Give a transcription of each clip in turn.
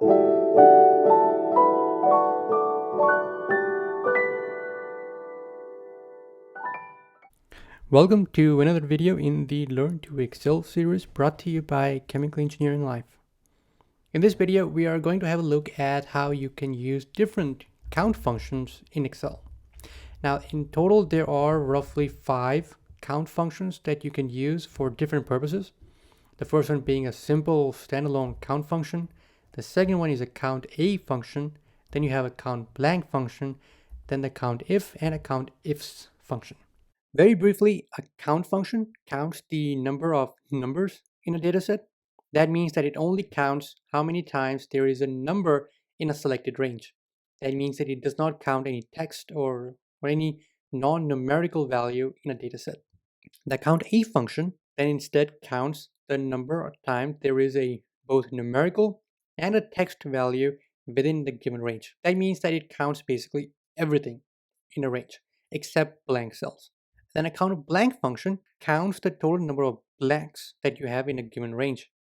Welcome to another video in the Learn to Excel series brought to you by ChemEnggLife. In this video, we are going to have a look at how you can use different count functions in Excel. Now, in total, there are roughly 5 count functions that you can use for different purposes. The first one being a simple standalone count function. The second one is a COUNTA function. Then you have a COUNTBLANK function, then the COUNTIF and a COUNTIFS function. Very briefly, a count function counts the number of numbers in a dataset. That means that it only counts how many times there is a number in a selected range. That means that it does not count any text or any non-numerical value in a dataset. The COUNTA function then instead counts the number of times there is a both numerical and a text value within the given range. That means that it counts basically everything in a range except blank cells. Then a COUNTBLANK function counts the total number of blanks that you have in a given range.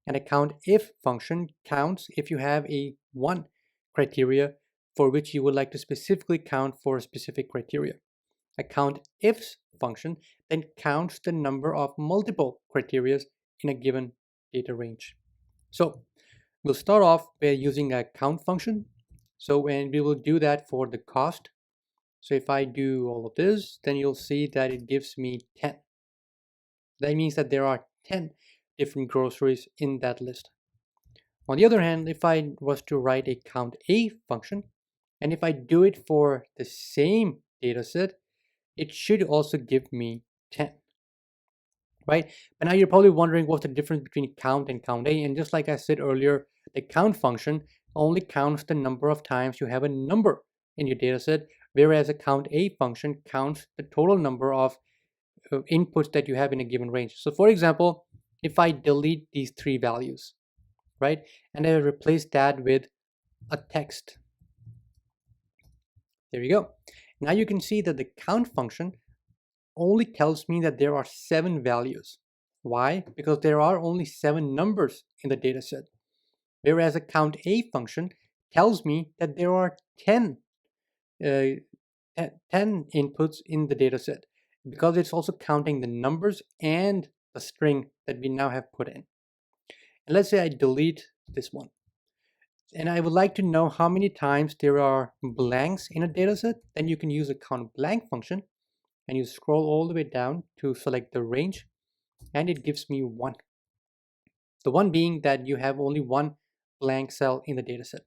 And a COUNTIF function counts if you have a 1 criteria for which you would like to specifically count for a specific criteria. A COUNTIFS function then counts the number of multiple criteria in a given data range. So we'll start off by using a count function. And we will do that for the cost. So if I do all of this, then you'll see that it gives me 10. That means that there are 10 different groceries in that list. On the other hand, if I was to write a COUNTA function, and if I do it for the same data set, it should also give me 10. Right? But now you're probably wondering what's the difference between count and COUNTA. And just like I said earlier, the count function only counts the number of times you have a number in your data set, whereas a COUNTA function counts the total number of inputs that you have in a given range. So for example, if I delete these 3 values, right, and I replace that with a text, there you go. Now you can see that the count function only tells me that there are 7 values. Why? Because there are only 7 numbers in the data set. Whereas a COUNTA function tells me that there are 10 inputs in the data set, because it's also counting the numbers and the string that we now have put in. And let's say I delete this one, and I would like to know how many times there are blanks in a data set. Then you can use a COUNTBLANK function, and you scroll all the way down to select the range, and it gives me 1. The 1 being that you have only 1 blank cell in the data set.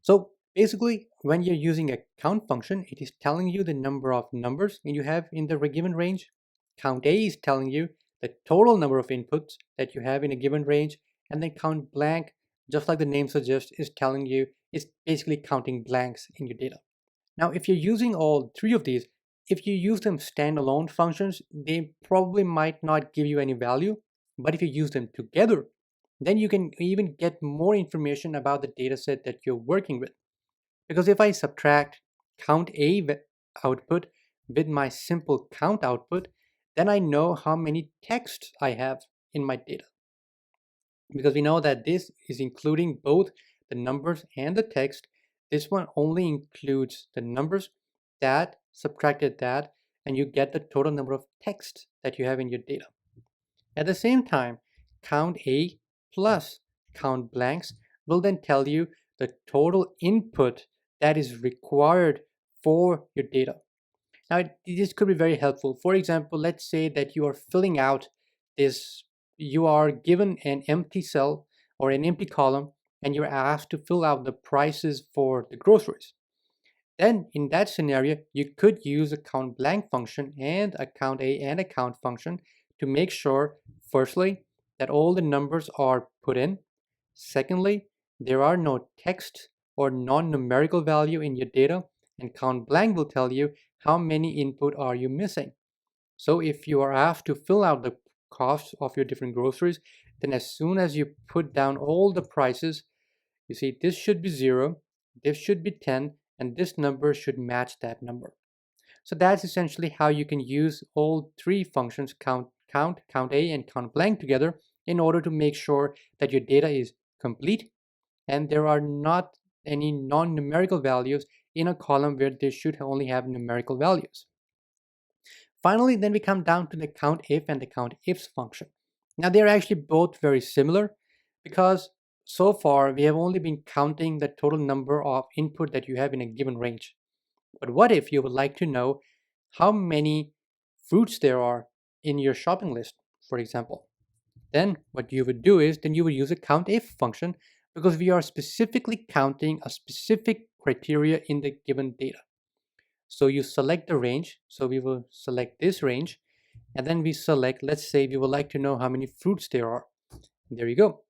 So basically, when you're using a count function, it is telling you the number of numbers you have in the given range. COUNTA is telling you the total number of inputs that you have in a given range. And then COUNTBLANK, just like the name suggests, is telling you it's basically counting blanks in your data. Now, if you're using all 3 of these, if you use them standalone functions, they probably might not give you any value. But if you use them together, then you can even get more information about the data set that you're working with. Because if I subtract COUNTA output with my simple count output, then I know how many texts I have in my data. Because we know that this is including both the numbers and the text. This one only includes the numbers, that subtracted that, and you get the total number of texts that you have in your data. At the same time, COUNTA plus COUNTBLANKs will then tell you the total input that is required for your data. Now, this could be very helpful. For example, let's say that you are filling out this, you are given an empty cell or an empty column, and you're asked to fill out the prices for the groceries. Then in that scenario, you could use a COUNTBLANK function and a COUNTA and a count function to make sure, firstly, that all the numbers are put in. Secondly, there are no text or non-numerical value in your data, and COUNTBLANK will tell you how many input are you missing. So if you are asked to fill out the costs of your different groceries, then as soon as you put down all the prices, you see this should be 0, this should be 10, and this number should match that number. So that's essentially how you can use all 3 functions, count, COUNTA, and COUNTBLANK together in order to make sure that your data is complete and there are not any non-numerical values in a column where they should only have numerical values. Finally, then we come down to the COUNTIF and the COUNTIFs function. Now they're actually both very similar because so far we have only been counting the total number of input that you have in a given range. But what if you would like to know how many fruits there are in your shopping list, for example? Then what you would do is then you would use a COUNTIF function because we are specifically counting a specific criteria in the given data. So you select the range. So we will select this range, and then we select, let's say we would like to know how many fruits there are. There you go.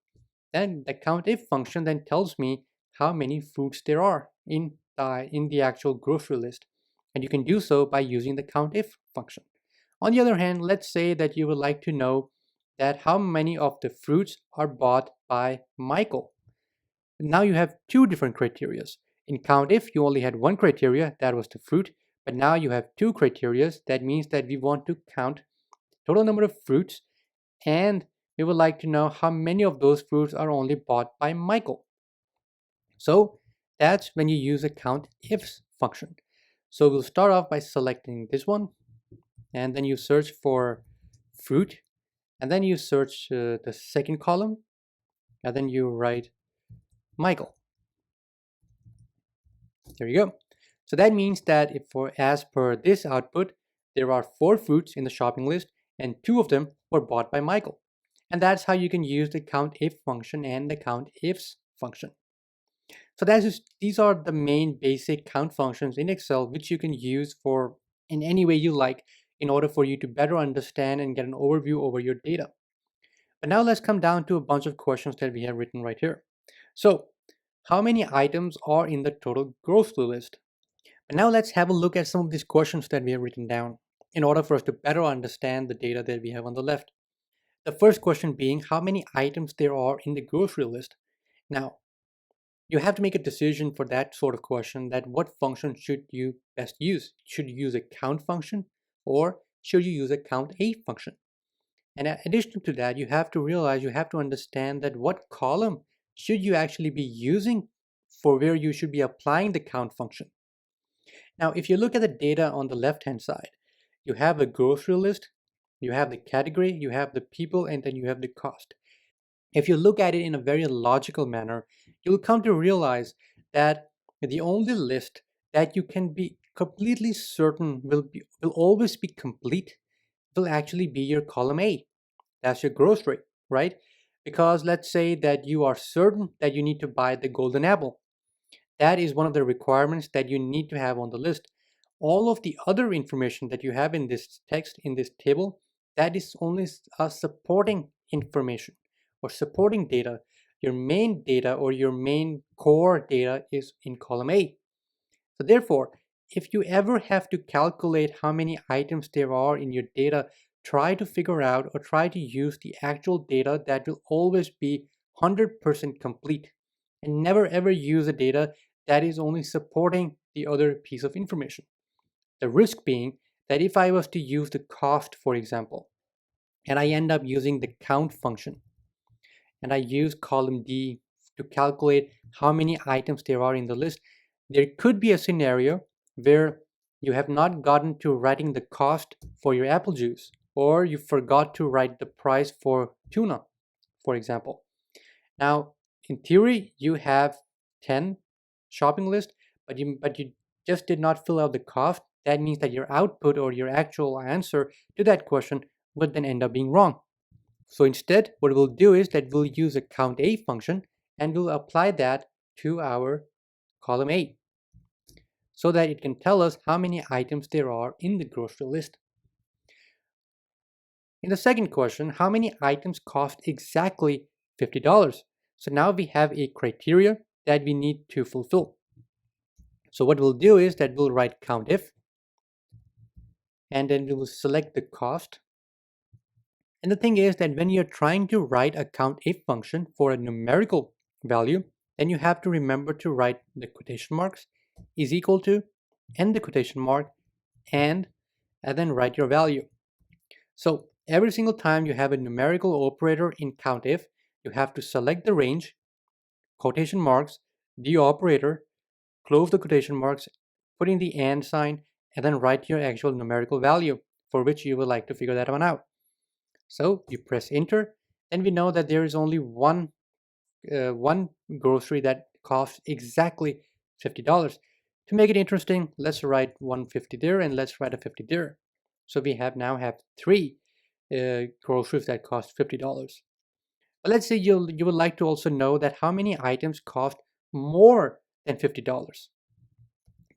Then the COUNTIF function then tells me how many fruits there are in the actual grocery list. And you can do so by using the COUNTIF function. On the other hand, let's say that you would like to know that how many of the fruits are bought by Michael. Now you have two different criteria. In COUNTIF, you only had one criteria, that was the fruit, but now you have two criteria. That means that we want to count the total number of fruits, and we would like to know how many of those fruits are only bought by Michael. So that's when you use a COUNTIFs function. So we'll start off by selecting this one, and then you search for fruit, and then you search the second column, and then you write Michael. There you go. So that means that if as per this output, there are 4 fruits in the shopping list and 2 of them were bought by Michael. And that's how you can use the COUNTIF function and the COUNTIFs function. So these are the main basic count functions in Excel which you can use for in any way you like in order for you to better understand and get an overview over your data. But now let's come down to a bunch of questions that we have written right here. So how many items are in the total grocery list? And now let's have a look at some of these questions that we have written down in order for us to better understand the data that we have on the left. The first question being how many items there are in the grocery list. Now, you have to make a decision for that sort of question that what function should you best use? Should you use a count function or should you use a COUNTA function? And in addition to that, you have to realize, you have to understand that what column should you actually be using for where you should be applying the count function. Now, if you look at the data on the left-hand side, you have a grocery list, you have the category, you have the people, and then you have the cost. If you look at it in a very logical manner, you'll come to realize that the only list that you can be completely certain will always be complete will actually be your column A. That's your grocery, right? Because let's say that you are certain that you need to buy the golden apple. That is one of the requirements that you need to have on the list. All of the other information that you have in this text, in this table, that is only a supporting information or supporting data. Your main data or your main core data is in column A. So therefore, if you ever have to calculate how many items there are in your data, try to figure out or try to use the actual data that will always be 100% complete, and never ever use a data that is only supporting the other piece of information. The risk being that if I was to use the cost, for example, and I end up using the count function, and I use column D to calculate how many items there are in the list, there could be a scenario where you have not gotten to writing the cost for your apple juice, or you forgot to write the price for tuna, for example. Now, in theory, you have 10 shopping list, but you just did not fill out the cost. That means that your output or your actual answer to that question would then end up being wrong. So instead, what we'll do is that we'll use a COUNTA function and we'll apply that to our column A so that it can tell us how many items there are in the grocery list. In the second question, how many items cost exactly $50? So now we have a criteria that we need to fulfill. So what we'll do is that we'll write COUNTIF, and then we will select the cost. And the thing is that when you're trying to write a COUNTIF function for a numerical value, then you have to remember to write the quotation marks is equal to, and the quotation mark, and then write your value. So every single time you have a numerical operator in COUNTIF, you have to select the range, quotation marks, the operator, close the quotation marks, put in the and sign, and then write your actual numerical value for which you would like to figure that one out. So you press enter, and we know that there is only one grocery that costs exactly $50. To make it interesting, let's write 150 there, and let's write a 50 there. So we now have three groceries that cost $50. But let's say you would like to also know that how many items cost more than $50.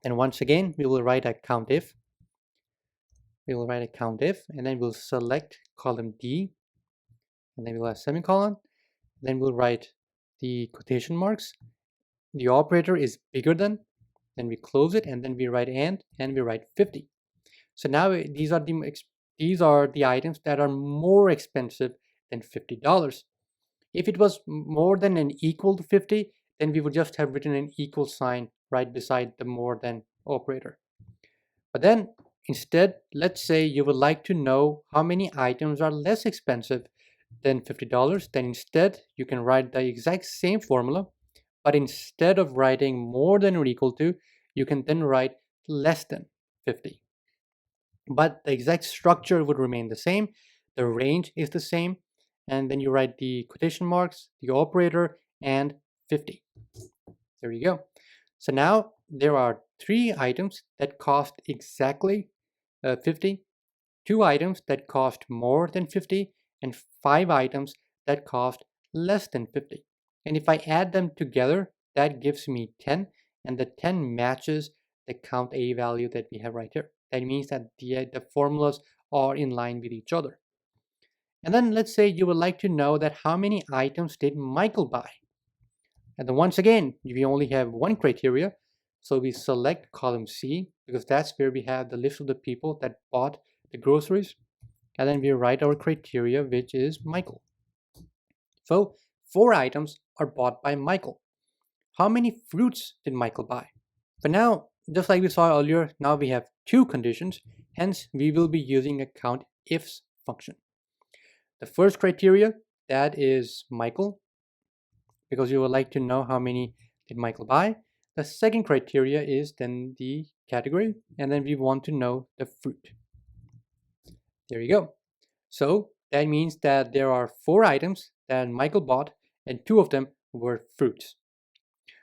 And once again, we will write a COUNTIF. We will write a COUNTIF, and then we'll select column D, and then we'll have semicolon. Then we'll write the quotation marks. The operator is bigger than, then we close it, and then we write and we write 50. So now these are the items that are more expensive than $50. If it was more than and equal to 50, then we would just have written an equal sign right beside the more than operator. But then instead, let's say you would like to know how many items are less expensive than $50, then instead you can write the exact same formula, but instead of writing more than or equal to, you can then write less than 50. But the exact structure would remain the same, the range is the same, and then you write the quotation marks, the operator, and 50. There you go. So now there are 3 items that cost exactly 50, 2 items that cost more than 50, and 5 items that cost less than 50. And if I add them together, that gives me 10, and the 10 matches the count A value that we have right here. That means that the formulas are in line with each other. And then let's say you would like to know that how many items did Michael buy. And then once again, we only have one criteria. So we select column C because that's where we have the list of the people that bought the groceries. And then we write our criteria, which is Michael. So 4 items are bought by Michael. How many fruits did Michael buy? But now, just like we saw earlier, now we have 2 conditions. Hence, we will be using a COUNTIFs function. The first criteria, that is Michael, because you would like to know how many did Michael buy. The second criteria is then the category, and then we want to know the fruit. There you go. So that means that there are 4 items that Michael bought, and 2 of them were fruits.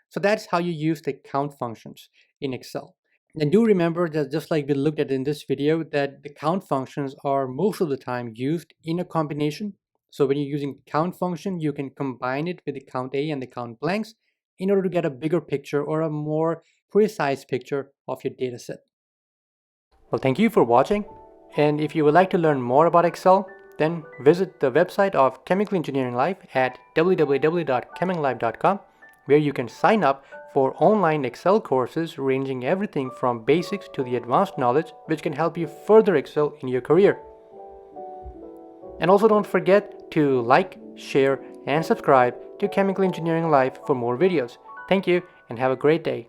So that's how you use the count functions in Excel. And do remember that just like we looked at in this video, that the count functions are most of the time used in a combination. So when you're using count function, you can combine it with the count A and the count blanks in order to get a bigger picture or a more precise picture of your data set. Well, thank you for watching. And if you would like to learn more about Excel, then visit the website of Chemical Engineering Life at www.ChemEnggLife.com, where you can sign up for online Excel courses ranging everything from basics to the advanced knowledge, which can help you further excel in your career. And also don't forget to like, share, and subscribe to Chemical Engineering Life for more videos. Thank you and have a great day.